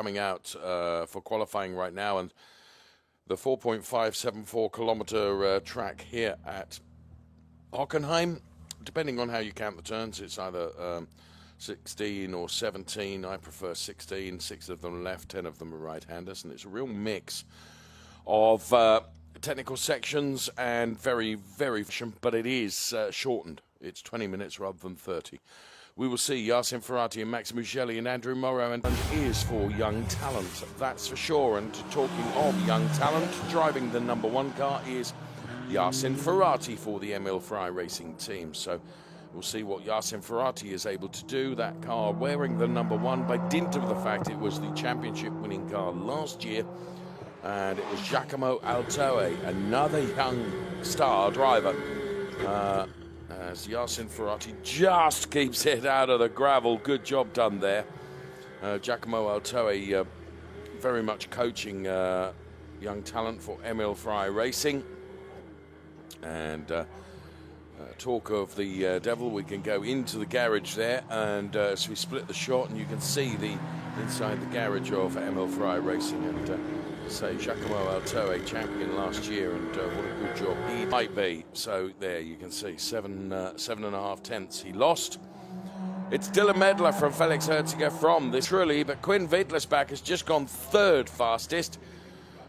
coming out for qualifying right now, and the 4.574 kilometer track here at Hockenheim, depending on how you count the turns, it's either 16 or 17. I prefer 16. 6 of them left, 10 of them are right-handers, and it's a real mix of technical sections and very, but it is shortened. It's 20 minutes rather than 30. We will see Jasin Ferati and Max Mugelli and Andrew Morrow, and is for young talent, that's for sure. And talking of young talent, driving the number 1 car is Jasin Ferati for the Ferrari racing team. So we'll see what Jasin Ferati is able to do. That car wearing the number 1 by dint of the fact it was the championship winning car last year. And it was Giacomo Altoe, another young star driver. As Jasin Ferati just keeps it out of the gravel. Good job done there. Giacomo Altoe very much coaching young talent for Ferrari Racing. And talk of the devil, we can go into the garage there, and so we split the shot and you can see the inside the garage of Ferrari Racing. And say Giacomo Altoe, champion last year, and what a good job he might be. So there you can see 7.5 tenths he lost. It's Dylan Medler from Felix Herziger from this truly, but Quinn Wittlersbach has just gone 3rd fastest.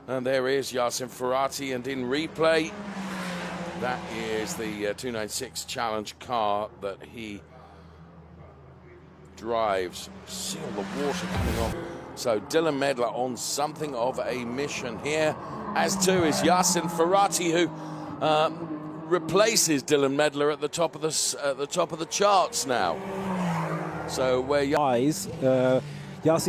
And there is Jasin Ferati, and in replay, that is the 296 Challenge car that he drives. See all the water coming off. So Dylan Medler on something of a mission here, as too is Jasin Ferati, who replaces Dylan Medler at the top of the charts now. So where Jasin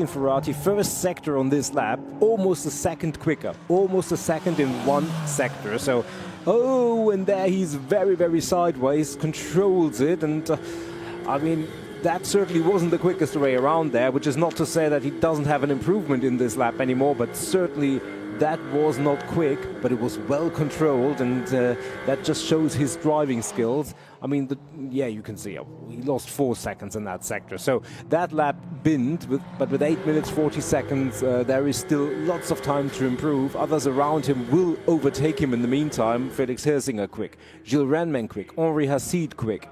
Ferati, first sector on this lap, almost a second quicker, almost a second in one sector. So, and there he's very, very sideways, controls it, and I mean, that certainly wasn't the quickest way around there, which is not to say that he doesn't have an improvement in this lap anymore, but certainly that was not quick, but it was well controlled, and that just shows his driving skills. I mean, you can see he lost 4 seconds in that sector. So that lap binned, but with 8 minutes 40 seconds, there is still lots of time to improve. Others around him will overtake him in the meantime. Felix Herziger quick, Gilles Renman quick, Henri Hassid quick,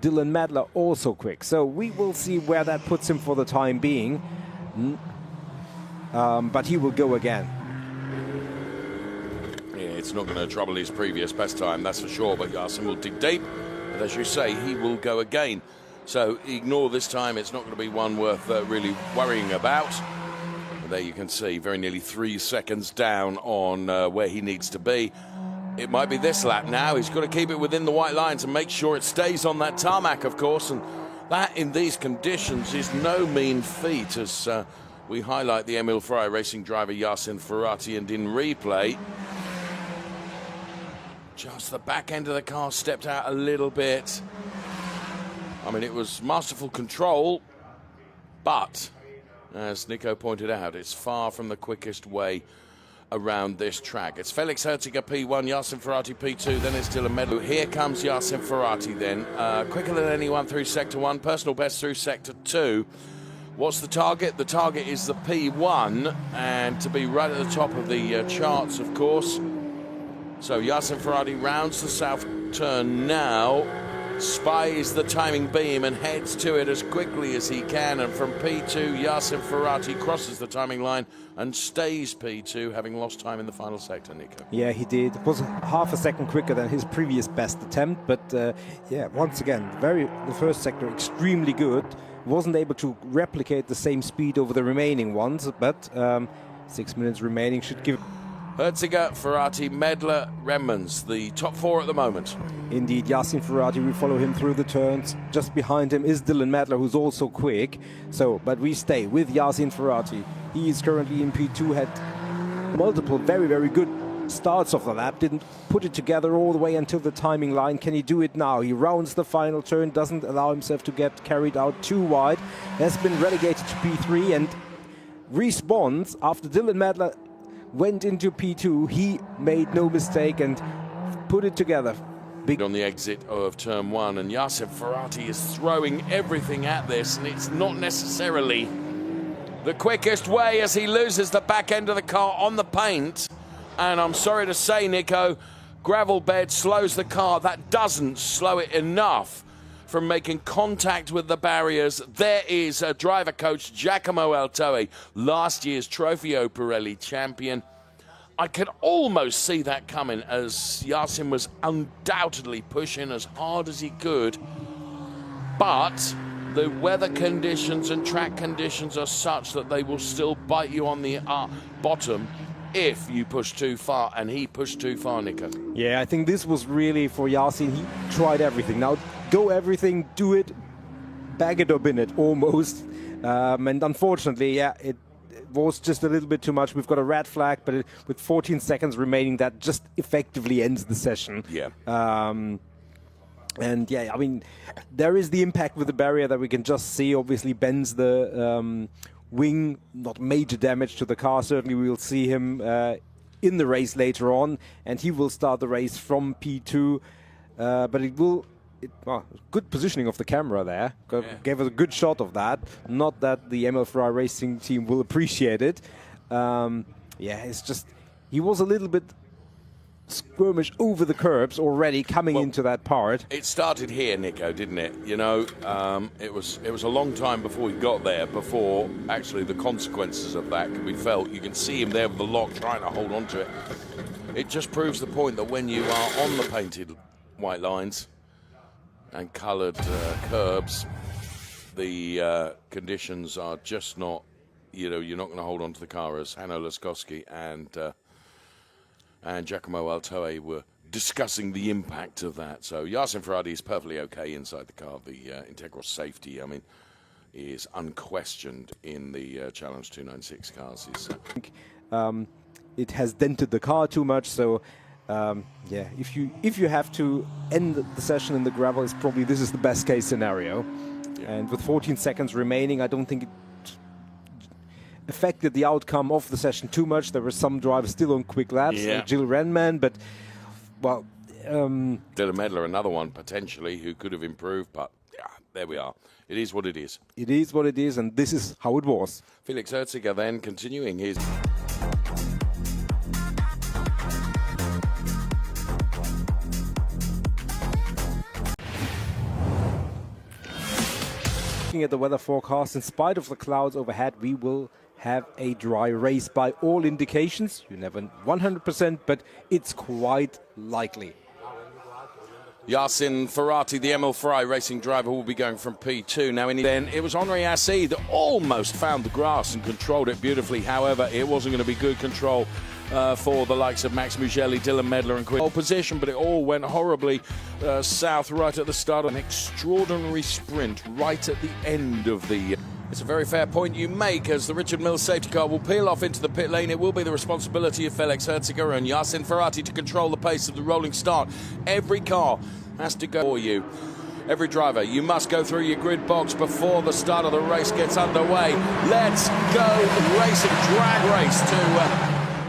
Dylan Medler also quick. So we will see where that puts him for the time being. But he will go again. Yeah, it's not going to trouble his previous best time, that's for sure, but Jasin will dig deep. But as you say, he will go again. So ignore this time, it's not going to be one worth really worrying about. But there you can see, very nearly 3 seconds down on where he needs to be. It might be this lap now. He's got to keep it within the white lines and make sure it stays on that tarmac, of course. And that, in these conditions, is no mean feat, as we highlight the Ferrari Racing driver Jasin Ferati. And in replay, just the back end of the car stepped out a little bit. I mean, it was masterful control, but as Nico pointed out, it's far from the quickest way around this track. It's Felix Herziger P1, Jasin Ferati P2, then it's Dylan Medler. Here comes Jasin Ferati then, quicker than anyone through Sector 1, personal best through Sector 2. What's the target? The target is the P1, and to be right at the top of the charts, of course. So Jasin Ferati rounds the south turn now, spies the timing beam and heads to it as quickly as he can, and from P2 Jasin Ferati crosses the timing line and stays P2, having lost time in the final sector. Nico. Yeah, he did. It was half a second quicker than his previous best attempt, but yeah, once again, the first sector extremely good. Wasn't able to replicate the same speed over the remaining ones, but 6 minutes remaining should give. Herziger, Ferati, Medler, Renmans, the top 4 at the moment. Indeed, Jasin Ferati, we follow him through the turns. Just behind him is Dylan Medler, who's also quick. So, but we stay with Jasin Ferati. He is currently in P2, had multiple very, very good starts of the lap, didn't put it together all the way until the timing line. Can he do it now? He rounds the final turn, doesn't allow himself to get carried out too wide, has been relegated to P3 and respawns after Dylan Medler went into P2. He made no mistake and put it together. Big on the exit of turn 1, and Jasin Ferati is throwing everything at this, and it's not necessarily the quickest way as he loses the back end of the car on the paint. And I'm sorry to say, Nico, gravel bed slows the car. That doesn't slow it enough from making contact with the barriers. There is driver coach Giacomo Altoe, last year's Trofeo Pirelli champion. I could almost see that coming as Jasin was undoubtedly pushing as hard as he could. But the weather conditions and track conditions are such that they will still bite you on the bottom if you push too far, and he pushed too far, Nico. Yeah, I think this was really for Jasin. He tried everything. Now, go everything, do it, bag it or bin it, almost. And unfortunately, yeah, it was just a little bit too much. We've got a red flag, but with 14 seconds remaining, that just effectively ends the session. Yeah. And yeah, I mean, there is the impact with the barrier that we can just see. Obviously, bends the wing, not major damage to the car. Certainly, we will see him in the race later on, and he will start the race from P2. But it will. Good positioning of the camera there. Gave us a good shot of that. Not that the ML Ferrari racing team will appreciate it. Yeah, it's just he was a little bit skirmish over the curbs already coming into that part. It started here, Nico, didn't it? You know, it was a long time before he got there, before actually the consequences of that could be felt. You can see him there with the lock trying to hold on to it. It just proves the point that when you are on the painted white lines and coloured curbs, the conditions are just not, you know, you're not going to hold on to the car, as Hanno Laskowski and Giacomo Altoe were discussing the impact of that. So Jasin Ferati is perfectly okay inside the car. The integral safety, I mean, is unquestioned in the Challenge 296 cars. It has dented the car too much, so yeah, if you have to end the session in the gravel, it's probably this is the best case scenario. Yeah. And with 14 seconds remaining, I don't think it affected the outcome of the session too much. There were some drivers still on quick laps, Jill Renman, but well, Dylan Medler, another one potentially who could have improved, but yeah, there we are. It is what it is. It is what it is, and this is how it was. Felix Herziger then continuing his. Looking at the weather forecast, in spite of the clouds overhead, we will have a dry race by all indications. You never 100%, but it's quite likely. Jasin Ferati, the ML Ferrari racing driver, will be going from P2. Now, then it was Henri Assi that almost found the grass and controlled it beautifully. However, it wasn't going to be good control for the likes of Max Mugelli, Dylan Medler and Quinn. Position, but it all went horribly south right at the start of an extraordinary sprint right at the end of the... It's a very fair point you make, as the Richard Mills safety car will peel off into the pit lane. It will be the responsibility of Felix Herziger and Jasin Ferati to control the pace of the rolling start. Every car has to go for you. Every driver, you must go through your grid box before the start of the race gets underway. Let's go racing, drag race to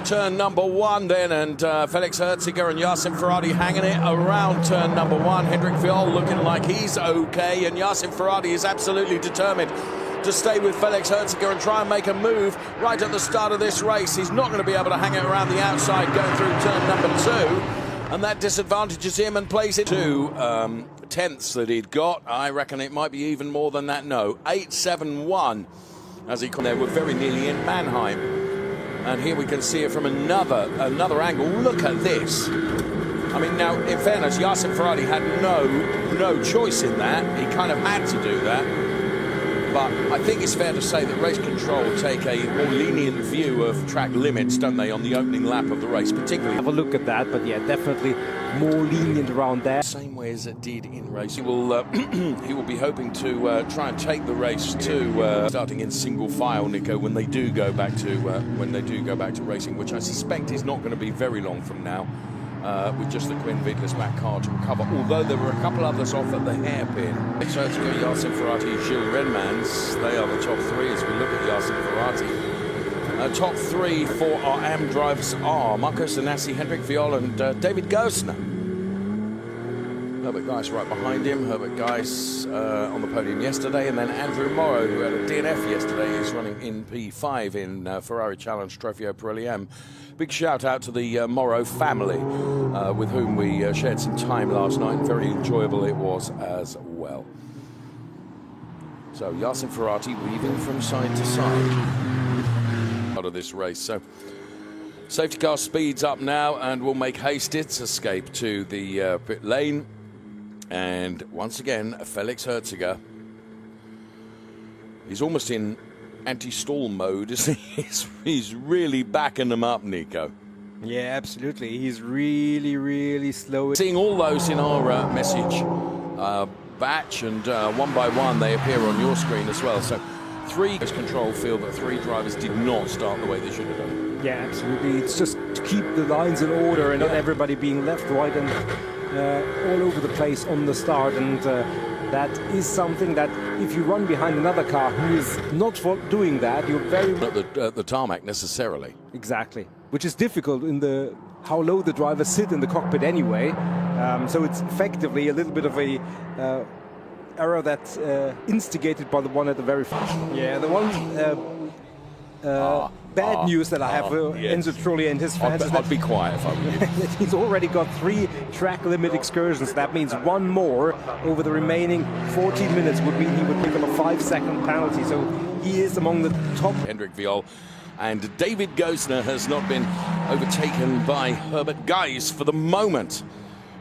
turn number one then, and Felix Herziger and Jasin Ferati hanging it around turn number one. Hendrik Viol looking like he's okay, and Jasin Ferati is absolutely determined to stay with Felix Herziger and try and make a move right at the start of this race. He's not going to be able to hang it around the outside going through turn number two, and that disadvantages him and plays it to tenths that he'd got. I reckon it might be even more than that. No, 8.71 as he there. We're very nearly in Mannheim, and here we can see it from another angle. Look at this. I mean, now in fairness, Jasin Ferati had no choice in that. He kind of had to do that. But I think it's fair to say that race control take a more lenient view of track limits, don't they, on the opening lap of the race, particularly. Have a look at that, but yeah, definitely more lenient around there. Same way as it did in race. He will be hoping to try and take the race to starting in single file, Nico, when they do go back to racing, which I suspect is not going to be very long from now. With just the Quinn Vidlis-Mac car to recover, although there were a couple others off at the hairpin. So to Jasin Ferati, Gilles Renmans, they are the top three as we look at Jasin Ferati. Top three for our AM drivers are Marco Zanassi, Hendrik Viol and David Gosner. Herbert Geis right behind him. Herbert Geis on the podium yesterday, and then Andrew Morrow, who had a DNF yesterday, is running in P5 in Ferrari Challenge Trofeo Pirelli M. Big shout out to the Morrow family, with whom we shared some time last night. Very enjoyable it was as well. So Jasin Ferati weaving from side to side out of this race. So safety car speeds up now and will make haste its escape to the pit lane. And once again, Felix Herziger, he's almost in anti-stall mode, isn't he? He's really backing them up, Nico. Yeah, absolutely. He's really, really slow. Seeing all those in our message batch, and one by one they appear on your screen as well. So three control feel that three drivers did not start the way they should have done. Yeah, absolutely. It's just to keep the lines in order and not everybody being left, right, and all over the place on the start. And that is something that if you run behind another car who is not doing that, you're very... Not the tarmac necessarily. Exactly. Which is difficult in the how low the drivers sit in the cockpit anyway. So it's effectively a little bit of a error that's instigated by the one at the very front. Yeah, the one bad news that I have for yes. Enzo Trulli and his fans is that I'd be quiet if I were you. he's already got 3 track limit excursions. That means one more over the remaining 14 minutes would mean he would pick up a 5-second penalty. So he is among the top. Hendrik Viol and David Gosner has not been overtaken by Herbert Geis for the moment.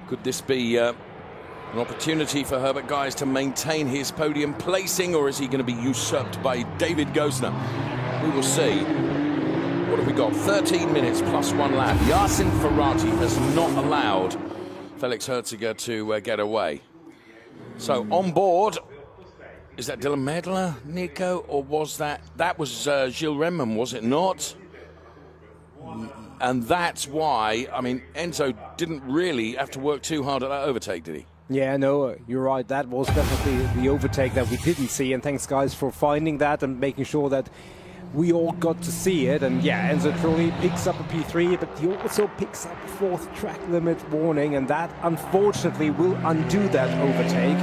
Could this be an opportunity for Herbert Geis to maintain his podium placing, or is he going to be usurped by David Gosner? We will see. What have we got? 13 minutes plus 1 lap. Jasin Ferati has not allowed Felix Herziger to get away. So on board, is that Dylan Medler, Nico, or was that was Gilles Renman, was it not? And that's why, I mean, Enzo didn't really have to work too hard at that overtake, did he? Yeah, no, you're right. That was definitely the overtake that we didn't see. And thanks, guys, for finding that and making sure that we all got to see it. And yeah, Enzo Trulli picks up a P3, but he also picks up a 4th track limit warning. And that, unfortunately, will undo that overtake.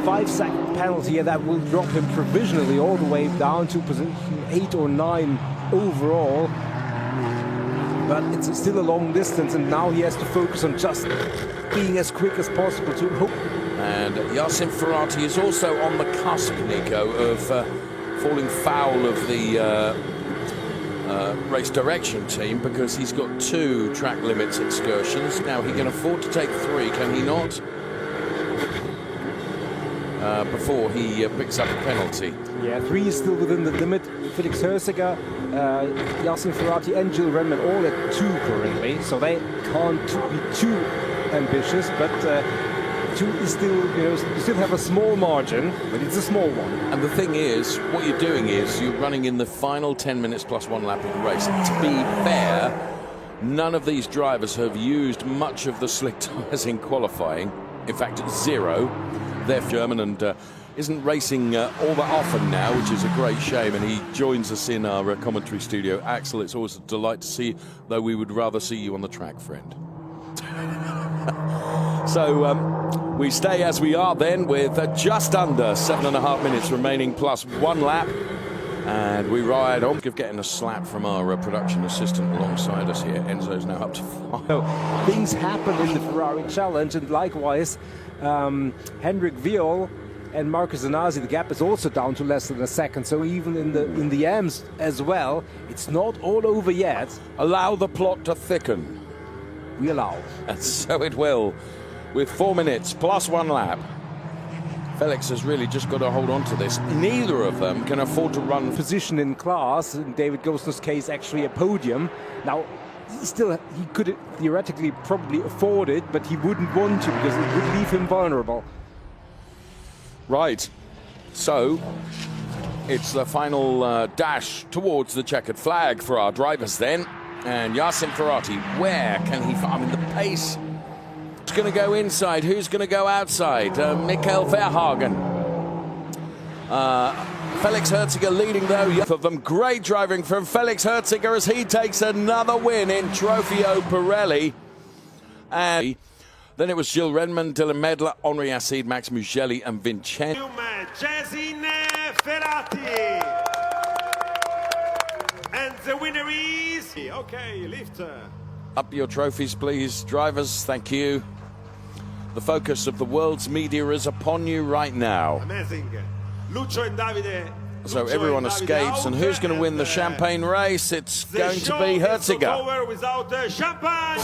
5-second penalty, and that will drop him provisionally all the way down to position 8 or 9 overall. But it's still a long distance, and now he has to focus on just being as quick as possible to hope. And Jasin Ferati is also on the cusp, Nico, of falling foul of the race direction team, because he's got 2 track limits excursions. Now he can afford to take 3, can he not? Before he picks up a penalty. Yeah, 3 is still within the limit. Felix Herziger, Jasin Ferati and Gilles Renman all at 2 currently, so they can't be too ambitious, but 2 is still, you still have a small margin, but it's a small one. And the thing is, what you're doing is you're running in the final 10 minutes plus 1 lap of the race. To be fair, none of these drivers have used much of the slick tyres in qualifying. In fact, 0. They're German and isn't racing all that often now, which is a great shame. And he joins us in our commentary studio. Axel, it's always a delight to see you, though we would rather see you on the track, friend. So we stay as we are then, with just under 7.5 minutes remaining plus 1 lap. And we ride on, of getting a slap from our production assistant alongside us here. Enzo's now up to 5. So things happen in the Ferrari Challenge, and likewise, Hendrik Viol and Marcus Zanazzi, the gap is also down to less than a second. So even in the M's as well, it's not all over yet. Allow the plot to thicken. We allow. And so it will, with 4 minutes plus 1 lap. Felix has really just got to hold on to this. Neither of them can afford to run. Position in class, in David Gosner's case, actually a podium. Now, he could theoretically probably afford it, but he wouldn't want to because it would leave him vulnerable. Right. So, it's the final dash towards the checkered flag for our drivers then. And Jasin Ferati, where can he find? I mean, the pace. Who's going to go inside? Who's going to go outside? Michael Verhagen. Felix Herziger leading though. Of them, great driving from Felix Herziger as he takes another win in Trofeo Pirelli. And Then it was Gilles Redmond, Dylan Medler, Henri Acide, Max Mugelli, and Vincenzo. Jasin Ferati. And the winner is... Okay, lift. Up your trophies, please, drivers. Thank you. The focus of the world's media is upon you right now. Amazing. Lucio and Davide. So everyone escapes, and who's going to win the champagne race? It's going to be Herziger. Without champagne.